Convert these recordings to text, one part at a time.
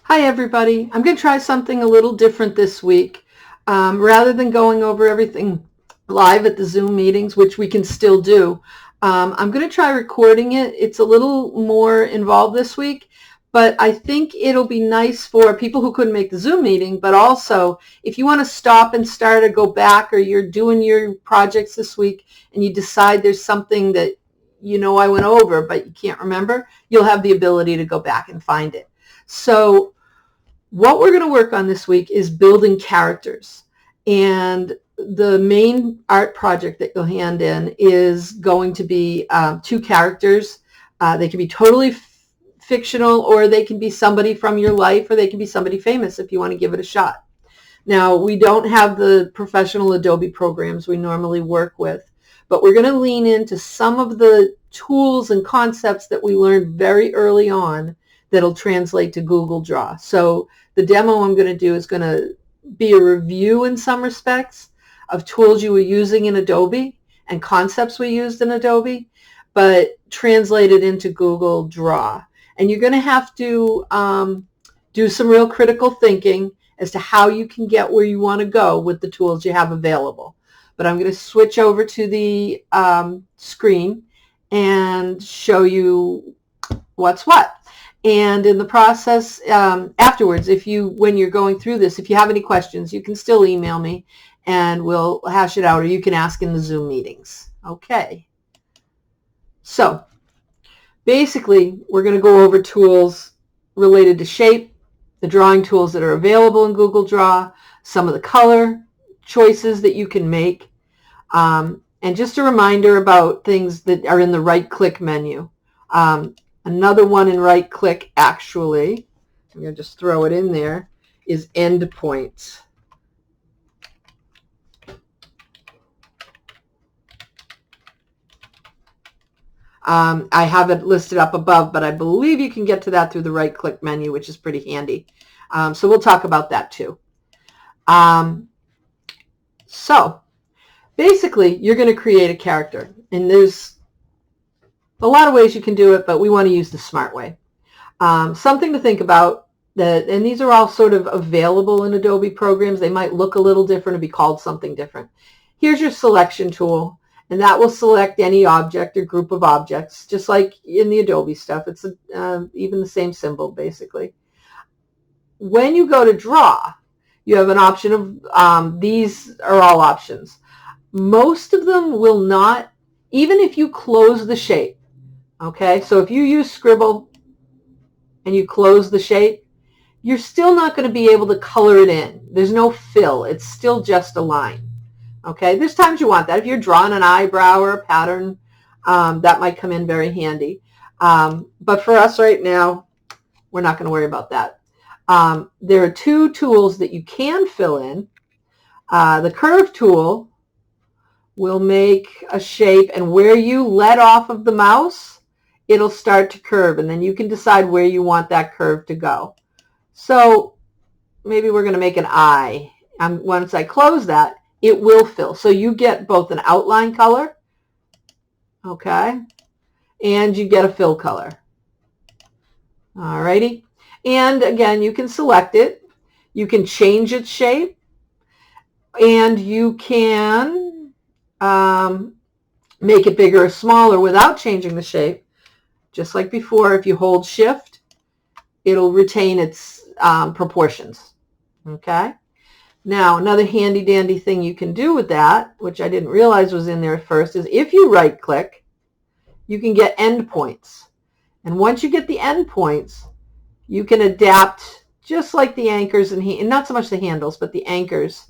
Hi everybody. I'm going to try something a little different this week. Rather than going over everything live at the Zoom meetings, which we can still do, I'm going to try recording it. It's a little more involved this week, but I think it'll be nice for people who couldn't make the Zoom meeting, but also if you want to stop and start or go back, or you're doing your projects this week and you decide there's something that I went over but you can't remember, you'll have the ability to go back and find it. So what we're going to work on this week is building characters. And the main art project that you'll hand in is going to be 2 characters. They can be totally fictional, or they can be somebody from your life, or they can be somebody famous if you want to give it a shot. Now, we don't have the professional Adobe programs we normally work with, but we're going to lean into some of the tools and concepts that we learned very early on that'll translate to Google Draw. So the demo I'm going to do is going to be a review in some respects of tools you were using in Adobe and concepts we used in Adobe, but translated into Google Draw. And you're going to have to do some real critical thinking as to how you can get where you want to go with the tools you have available. But I'm going to switch over to the screen and show you what's what. And in the process, afterwards, when you're going through this, if you have any questions, you can still email me and we'll hash it out, or you can ask in the Zoom meetings. Okay. So basically, we're going to go over tools related to shape, the drawing tools that are available in Google Draw, some of the color choices that you can make, and just a reminder about things that are in the right-click menu. Another one in right-click, actually, I'm going to just throw it in there, is endpoints. I have it listed up above, but I believe you can get to that through the right-click menu, which is pretty handy. So we'll talk about that too. So basically, you're going to create a character, and there's a lot of ways you can do it, but we want to use the smart way. Something to think about, and these are all sort of available in Adobe programs. They might look a little different and be called something different. Here's your selection tool, and that will select any object or group of objects, just like in the Adobe stuff. It's even the same symbol, basically. When you go to draw, you have an option of, these are all options. Most of them will not, even if you close the shape. Okay, so if you use Scribble and you close the shape, you're still not going to be able to color it in. There's no fill. It's still just a line. Okay, there's times you want that. If you're drawing an eyebrow or a pattern, that might come in very handy. But for us right now, we're not going to worry about that. There are 2 tools that you can fill in. The curve tool will make a shape, and where you let off of the mouse, it'll start to curve, and then you can decide where you want that curve to go. So maybe we're going to make an eye. Once I close that, it will fill. So you get both an outline color, okay, and you get a fill color. Alrighty. And again, you can select it. You can change its shape, and you can make it bigger or smaller without changing the shape. Just like before, if you hold Shift, it'll retain its proportions. Okay. Now, another handy-dandy thing you can do with that, which I didn't realize was in there at first, is if you right-click, you can get endpoints. And once you get the endpoints, you can adapt just like the anchors and not so much the handles, but the anchors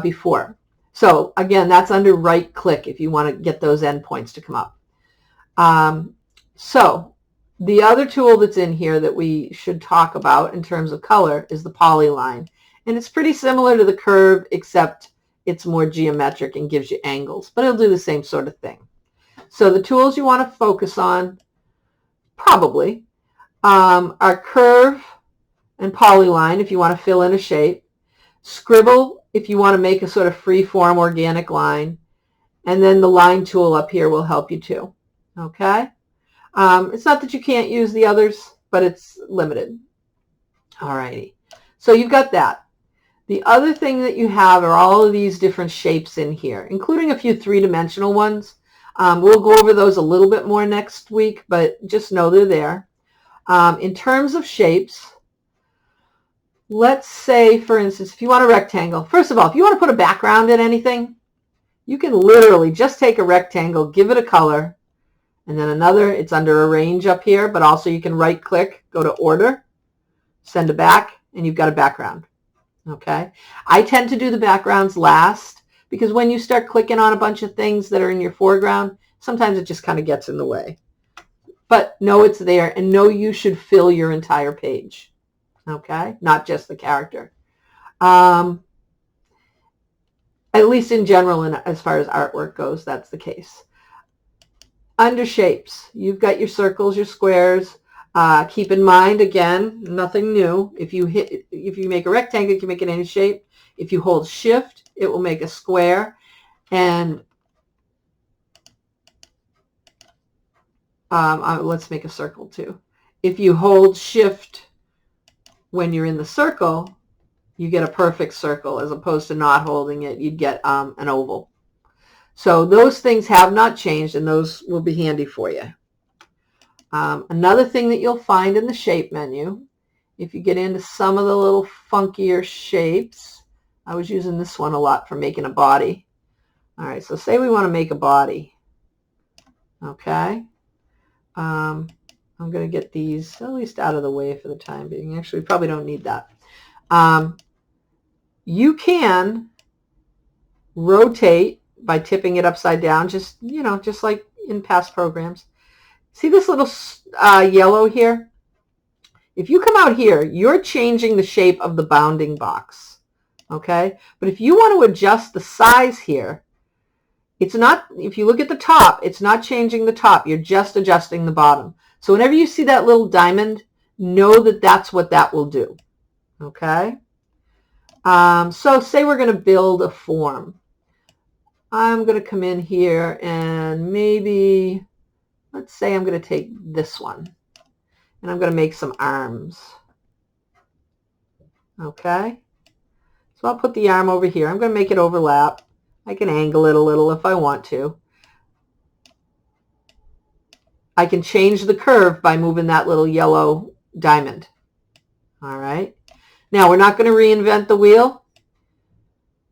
before. So again, that's under right-click if you want to get those endpoints to come up. So the other tool that's in here that we should talk about in terms of color is the polyline. And it's pretty similar to the curve, except it's more geometric and gives you angles, but it'll do the same sort of thing. So the tools you want to focus on probably are curve and polyline if you want to fill in a shape, Scribble if you want to make a sort of free-form organic line, and then the line tool up here will help you too. Okay? It's not that you can't use the others, but it's limited. All righty. So you've got that. The other thing that you have are all of these different shapes in here, including a few three-dimensional ones. We'll go over those a little bit more next week, but just know they're there. In terms of shapes, let's say, for instance, if you want a rectangle, first of all, if you want to put a background in anything, you can literally just take a rectangle, give it a color, and then another, it's under arrange up here, but also you can right click, go to order, send it back, and you've got a background. Okay. I tend to do the backgrounds last because when you start clicking on a bunch of things that are in your foreground, sometimes it just kind of gets in the way. But know it's there and know you should fill your entire page. Okay. Not just the character. At least in general, and as far as artwork goes, that's the case. Under shapes, you've got your circles, your squares. Keep in mind, again, nothing new. If you make a rectangle, you can make it any shape. If you hold shift, it will make a square. And let's make a circle too. If you hold shift when you're in the circle, you get a perfect circle. As opposed to not holding it, you'd get an oval. So those things have not changed, and those will be handy for you. Another thing that you'll find in the shape menu, if you get into some of the little funkier shapes, I was using this one a lot for making a body. All right, so say we want to make a body. Okay. I'm going to get these at least out of the way for the time being. Actually, we probably don't need that. You can rotate by tipping it upside down, just like in past programs. See this little yellow here? If you come out here, you're changing the shape of the bounding box, okay? But if you want to adjust the size here, it's not, if you look at the top, it's not changing the top. You're just adjusting the bottom. So whenever you see that little diamond, know that that's what that will do, okay? So say we're going to build a form. I'm going to come in here and maybe, let's say I'm going to take this one and I'm going to make some arms. Okay. So I'll put the arm over here. I'm going to make it overlap. I can angle it a little if I want to. I can change the curve by moving that little yellow diamond. All right. Now we're not going to reinvent the wheel.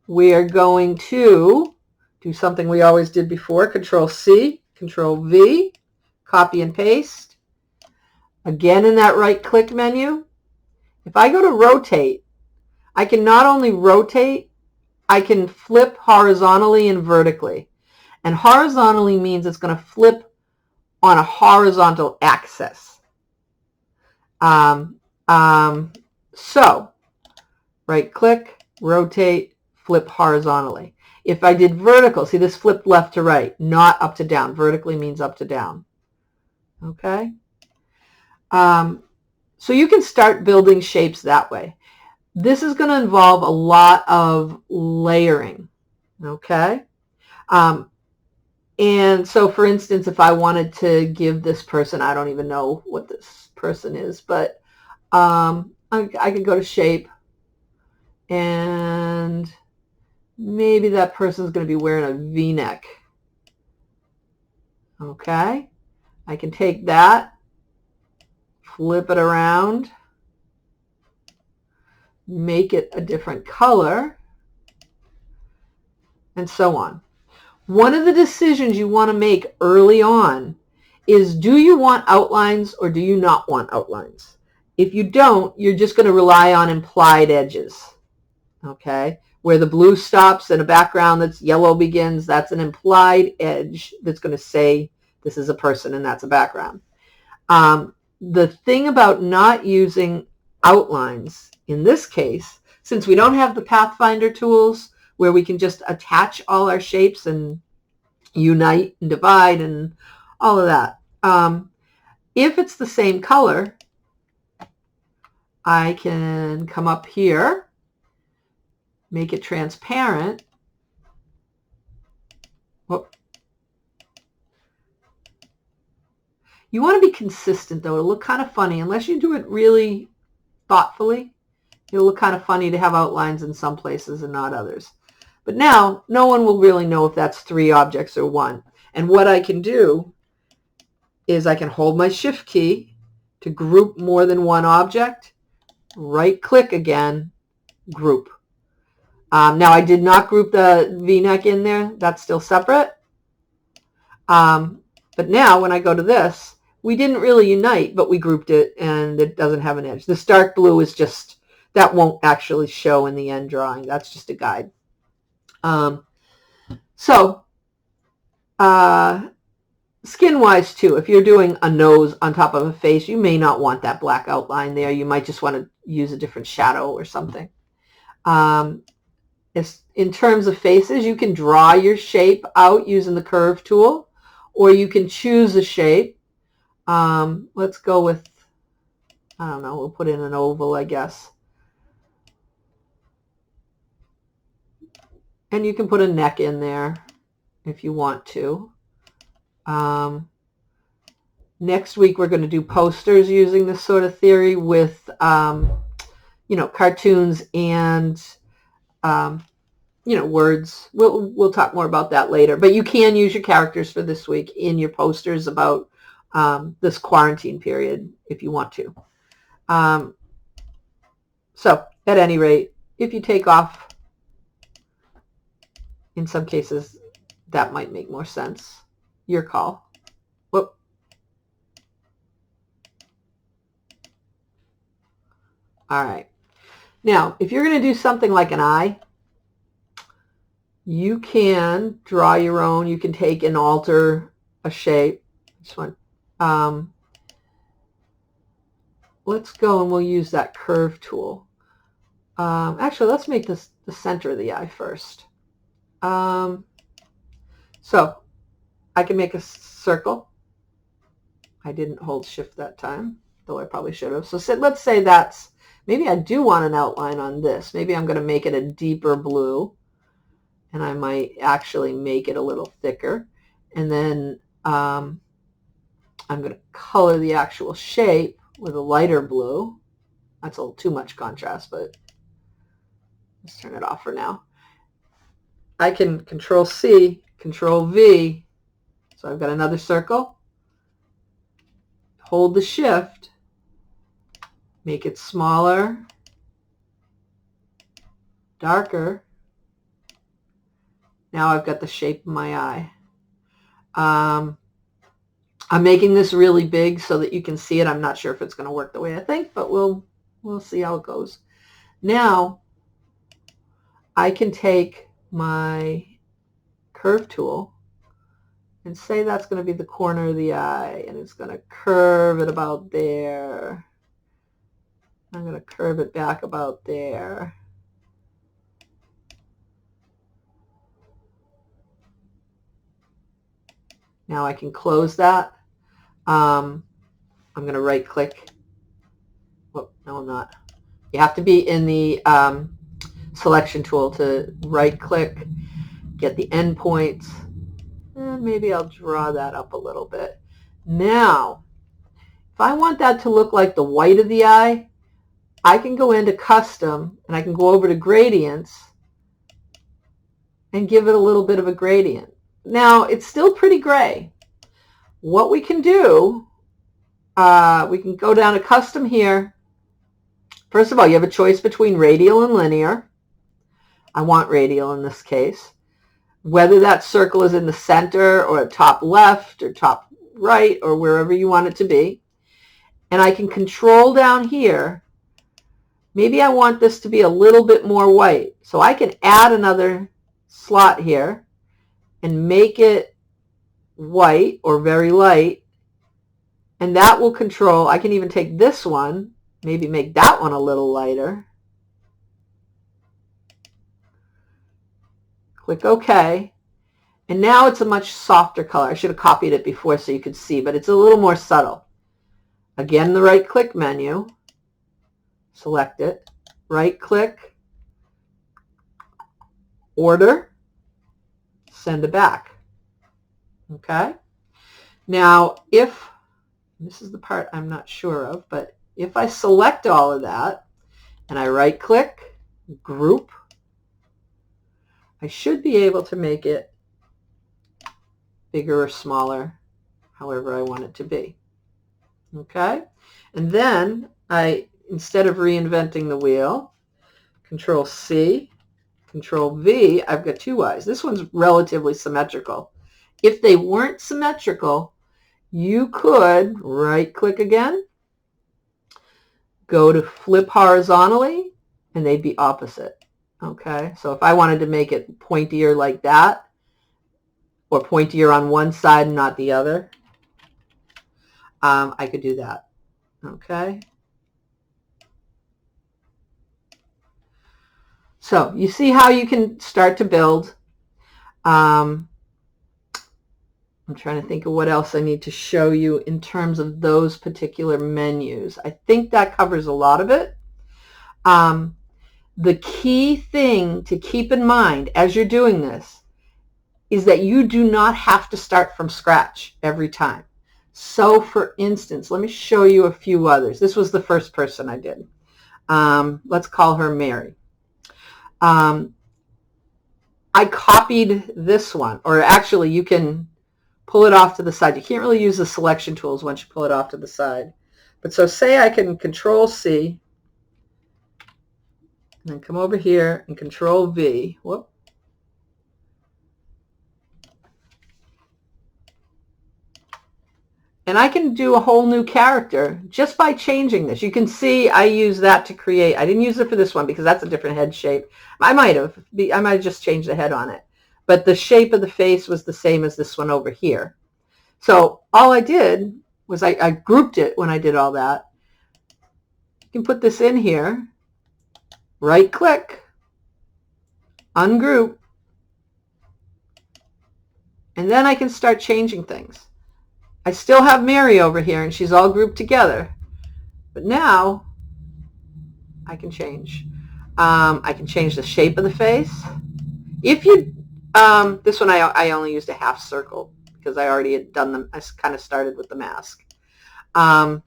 We're going to do something we always did before. Control C, Control V, copy and paste. Again, in that right click menu, if I go to rotate, I can not only rotate, I can flip horizontally and vertically. And horizontally means it's going to flip on a horizontal axis. So, right click, rotate, flip horizontally. If I did vertical, see this flipped left to right, not up to down. Vertically means up to down. Okay? So you can start building shapes that way. This is going to involve a lot of layering. Okay? And so, for instance, if I wanted to give this person, I don't even know what this person is, but I could go to shape, and maybe that person's going to be wearing a V-neck. Okay? I can take that, flip it around, make it a different color, and so on. One of the decisions you want to make early on is, do you want outlines or do you not want outlines? If you don't, you're just going to rely on implied edges. Okay? Where the blue stops and a background that's yellow begins, that's an implied edge that's going to say this is a person and that's a background. The thing about not using outlines in this case, since we don't have the Pathfinder tools where we can just attach all our shapes and unite and divide and all of that. If it's the same color, I can come up here, make it transparent. Whoop. You want to be consistent, though. It'll look kind of funny unless you do it really thoughtfully. It'll look kind of funny to have outlines in some places and not others. But now, no one will really know if that's 3 objects or 1. And what I can do is I can hold my Shift key to group more than 1 object, right-click again, group. Now, I did not group the V-neck in there. That's still separate. But now, when I go to this, we didn't really unite, but we grouped it, and it doesn't have an edge. This dark blue is just, that won't actually show in the end drawing. That's just a guide. Skin-wise, too, if you're doing a nose on top of a face, you may not want that black outline there. You might just want to use a different shadow or something. In terms of faces, you can draw your shape out using the curve tool, or you can choose a shape. Let's go with, I don't know, we'll put in an oval, I guess. And you can put a neck in there if you want to. Next week, we're going to do posters using this sort of theory with, cartoons and, words. We'll talk more about that later. But you can use your characters for this week in your posters about this quarantine period if you want to. So, at any rate, if you take off, in some cases, that might make more sense. Your call. Whoop. All right. Now, if you're going to do something like an eye, you can draw your own. You can take and alter a shape. This one. Let's go and we'll use that curve tool. Actually, let's make this the center of the eye first. So I can make a circle. I didn't hold shift that time, though I probably should have. So let's say that's, maybe I do want an outline on this. Maybe I'm going to make it a deeper blue, and I might actually make it a little thicker. And then I'm going to color the actual shape with a lighter blue. That's a little too much contrast, but let's turn it off for now. I can Control C, Control V. So I've got another circle. Hold the shift. Make it smaller, darker. Now I've got the shape of my eye. I'm making this really big so that you can see it. I'm not sure if it's going to work the way I think, but we'll see how it goes. Now I can take my curve tool and say that's going to be the corner of the eye, and it's going to curve it about there. I'm going to curve it back about there. Now I can close that. I'm going to right click. Oh, no, I'm not. You have to be in the selection tool to right click, get the endpoints, and maybe I'll draw that up a little bit. Now, if I want that to look like the white of the eye, I can go into custom and I can go over to gradients and give it a little bit of a gradient. Now, it's still pretty gray. What we can do, we can go down to custom here. First of all, you have a choice between radial and linear. I want radial in this case. Whether that circle is in the center or top left or top right or wherever you want it to be. And I can control down here. Maybe I want this to be a little bit more white. So I can add another slot here and make it white or very light. And that will control, I can even take this one, maybe make that one a little lighter. Click OK. And now it's a much softer color. I should have copied it before so you could see, but it's a little more subtle. Again, the right click menu. Select it. Right click. Order. Send it back. Okay. Now, if, this is the part I'm not sure of, but if I select all of that and I right click, group, I should be able to make it bigger or smaller, however I want it to be. Okay? And then instead of reinventing the wheel, Control C, Control V, I've got two Y's. This one's relatively symmetrical. If they weren't symmetrical, you could right click again, go to flip horizontally, and they'd be opposite. Okay, so if I wanted to make it pointier like that, or pointier on one side and not the other, I could do that. Okay. So you see how you can start to build. I'm trying to think of what else I need to show you in terms of those particular menus. I think that covers a lot of it. The key thing to keep in mind as you're doing this is that you do not have to start from scratch every time. So for instance, let me show you a few others. This was the first person I did. Let's call her Mary. I copied this one, or actually you can pull it off to the side. You can't really use the selection tools once you pull it off to the side. But so say I can Control C, and then come over here and Control V. Whoop. And I can do a whole new character just by changing this. You can see I use that to create. I didn't use it for this one because that's a different head shape. I might have just changed the head on it. But the shape of the face was the same as this one over here. So all I did was I grouped it when I did all that. You can put this in here, right click, ungroup, and then I can start changing things. I still have Mary over here and she's all grouped together, but now I can change. I can change the shape of the face. If you, this one I only used a half circle because I already had done them. I kind of started with the mask. But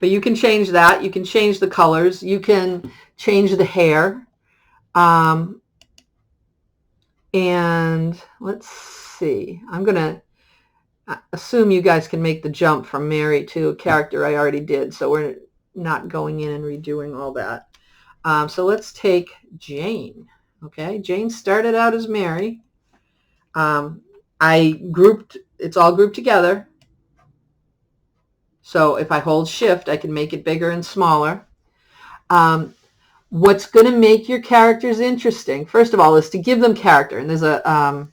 you can change that. You can change the colors. You can change the hair. And let's see. I'm going to assume you guys can make the jump from Mary to a character I already did. So we're not going in and redoing all that. So let's take Jane. Okay, Jane started out as Mary. I grouped, it's all grouped together. So if I hold shift, I can make it bigger and smaller. What's going to make your characters interesting, first of all, is to give them character. And there's a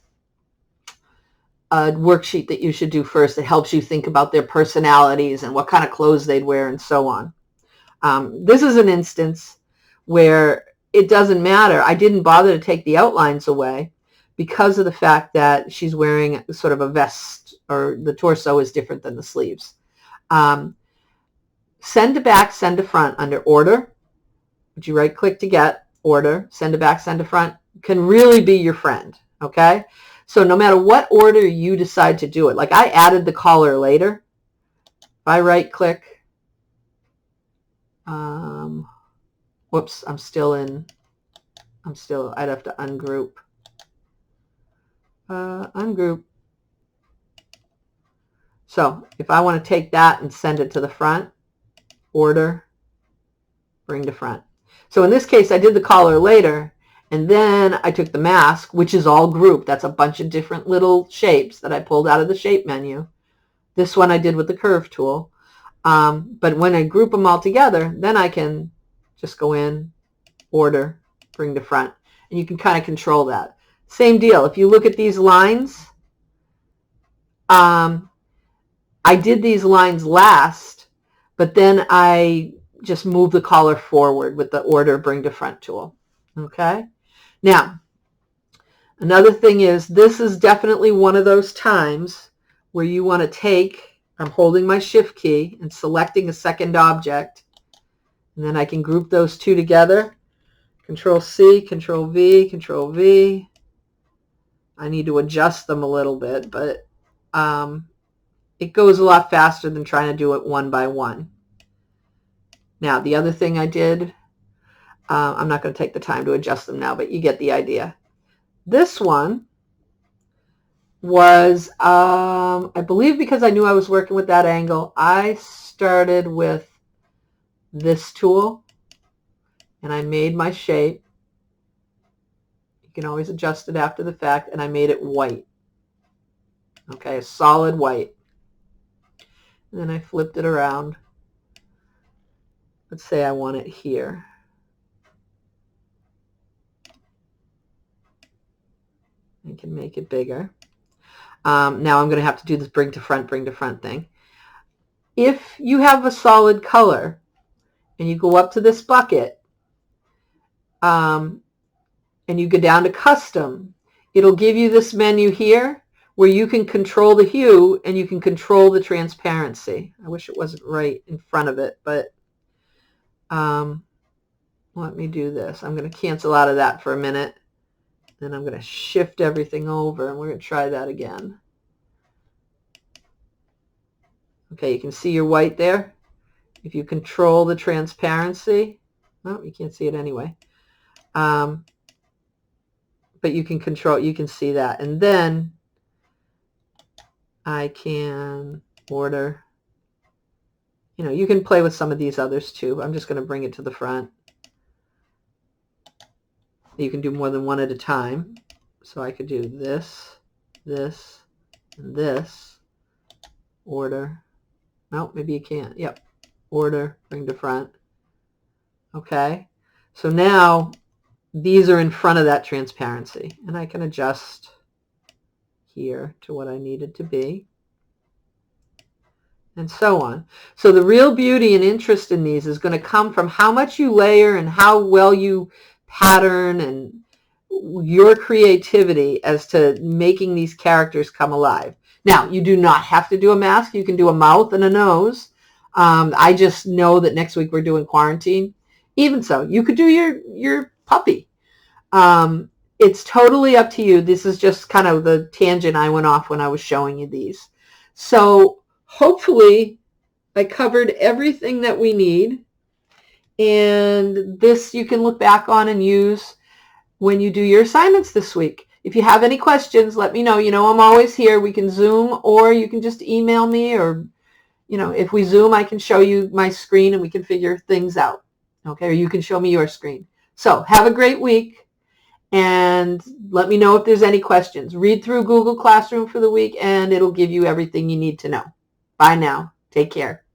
worksheet that you should do first that helps you think about their personalities and what kind of clothes they'd wear and so on. This is an instance where it doesn't matter. I didn't bother to take the outlines away because of the fact that she's wearing sort of a vest, or the torso is different than the sleeves. Send to back, send to front under order, which you right click to get, order, send to back, send to front, can really be your friend. Okay, so no matter what order you decide to do it, like I added the collar later. If I right click, whoops, I'd have to ungroup. Ungroup. So if I want to take that and send it to the front, order, bring to front. So in this case, I did the collar later, and then I took the mask, which is all grouped. That's a bunch of different little shapes that I pulled out of the shape menu. This one I did with the curve tool. But when I group them all together, then I can just go in, order, bring to front, and you can kind of control that. Same deal. If you look at these lines, I did these lines last, but then I just moved the collar forward with the order, bring to front tool. Okay. Now, another thing is, this is definitely one of those times where you want to take, I'm holding my shift key and selecting a second object, and then I can group those two together. Control C, Control V, Control V. I need to adjust them a little bit, but it goes a lot faster than trying to do it one by one. Now, the other thing I did, I'm not going to take the time to adjust them now, but you get the idea. This one was, I believe because I knew I was working with that angle, I started with this tool and I made my shape. You can always adjust it after the fact, and I made it white. Okay, a solid white. And then I flipped it around. Let's say I want it here. I can make it bigger. Now I'm going to have to do this bring to front thing. If you have a solid color and you go up to this bucket and you go down to custom, it'll give you this menu here where you can control the hue and you can control the transparency. I wish it wasn't right in front of it, but let me do this. I'm going to cancel out of that for a minute. Then I'm going to shift everything over, and we're going to try that again. Okay, you can see your white there. If you control the transparency, well, you can't see it anyway. But you can control, you can see that. And then I can order, you know, you can play with some of these others too. I'm just going to bring it to the front. You can do more than one at a time. So I could do this, this, and this. Order. No, maybe you can't. Yep. Order, bring to front. Okay. So now these are in front of that transparency. And I can adjust here to what I need it to be. And so on. So the real beauty and interest in these is going to come from how much you layer and how well you pattern and your creativity as to making these characters come alive. Now, you do not have to do a mask. You can do a mouth and a nose. I just know that next week we're doing quarantine. Even so, you could do your puppy. It's totally up to you. This is just kind of the tangent I went off when I was showing you these. So hopefully I covered everything that we need. And this you can look back on and use when you do your assignments this week. If you have any questions, let me know. You know, I'm always here. We can Zoom, or you can just email me, or, you know, if we Zoom, I can show you my screen and we can figure things out. Okay, or you can show me your screen. So have a great week, and let me know if there's any questions. Read through Google Classroom for the week, and it'll give you everything you need to know. Bye now. Take care.